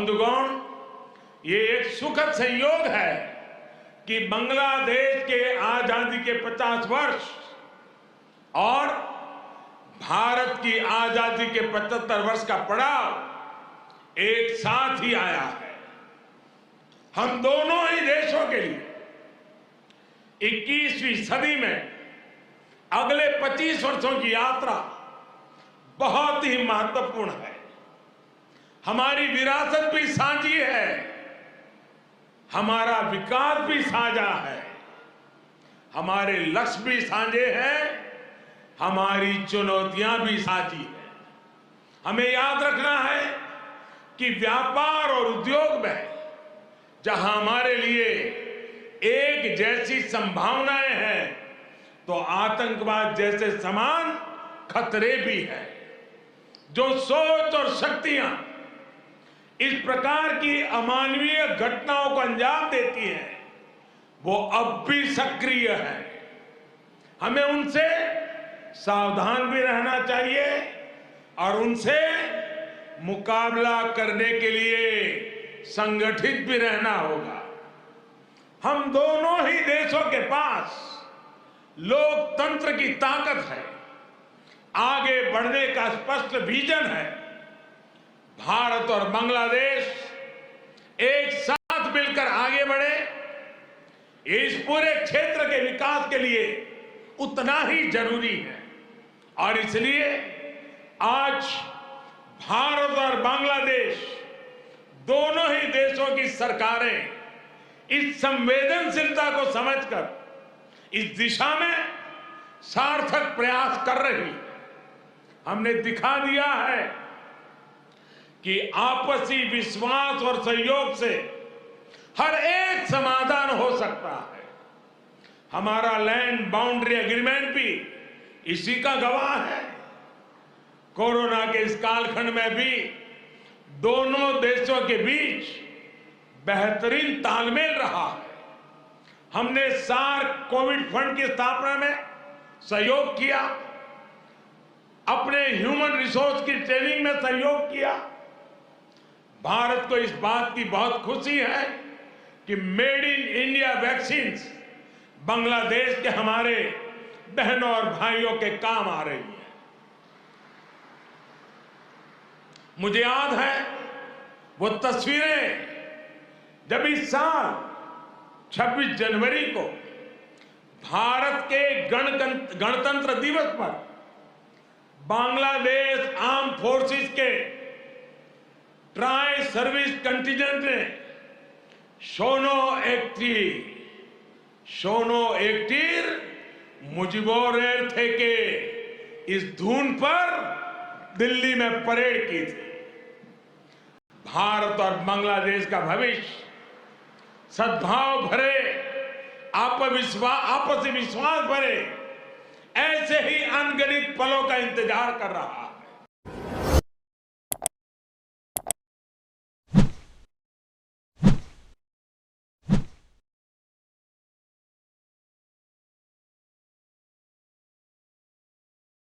बंधुगण, ये एक सुखद संयोग है कि बांग्लादेश के आजादी के 50 वर्ष और भारत की आजादी के 75 वर्ष का पड़ाव एक साथ ही आया है। हम दोनों ही देशों के लिए 21वीं सदी में अगले 25 वर्षों की यात्रा बहुत ही महत्वपूर्ण है। हमारी विरासत भी साझी है, हमारा विकास भी साझा है, हमारे लक्ष्य भी साझे हैं, हमारी चुनौतियां भी साझी हैं। हमें याद रखना है कि व्यापार और उद्योग में जहां हमारे लिए एक जैसी संभावनाएं हैं, तो आतंकवाद जैसे समान खतरे भी हैं। जो सोच और शक्तियां इस प्रकार की अमानवीय घटनाओं को अंजाम देती हैं, वो अब भी सक्रिय है। हमें उनसे सावधान भी रहना चाहिए और उनसे मुकाबला करने के लिए संगठित भी रहना होगा। हम दोनों ही देशों के पास लोकतंत्र की ताकत है, आगे बढ़ने का स्पष्ट विजन है। भारत और बांग्लादेश एक साथ मिलकर आगे बढ़े, इस पूरे क्षेत्र के विकास के लिए उतना ही जरूरी है। और इसलिए आज भारत और बांग्लादेश दोनों ही देशों की सरकारें इस संवेदनशीलता को समझकर इस दिशा में सार्थक प्रयास कर रही है। हमने दिखा दिया है कि आपसी विश्वास और सहयोग से हर एक समाधान हो सकता है। हमारा लैंड बाउंड्री एग्रीमेंट भी इसी का गवाह है। कोरोना के इस कालखंड में भी दोनों देशों के बीच बेहतरीन तालमेल रहा है। हमने सार्क कोविड फंड की स्थापना में सहयोग किया, अपने ह्यूमन रिसोर्स की ट्रेनिंग में सहयोग किया। भारत को इस बात की बहुत खुशी है कि made in India vaccines Bangladesh के हमारे बहनों और भाइयों के काम आ रही है। मुझे याद है वो तस्वीरें जब इस साल 26 जनवरी को भारत के गणतंत्र दिवस पर बांग्लादेश आर्म फोर्सेस के ट्राई सर्विस कंटिजेंट ने शोनो एक्टिर मुजिबोर थे के इस धुन पर दिल्ली में परेड की थी। भारत और बांग्लादेश का भविष्य सद्भाव भरे, आपसी विश्वास भरे ऐसे ही अनगिनत पलों का इंतजार कर रहा है।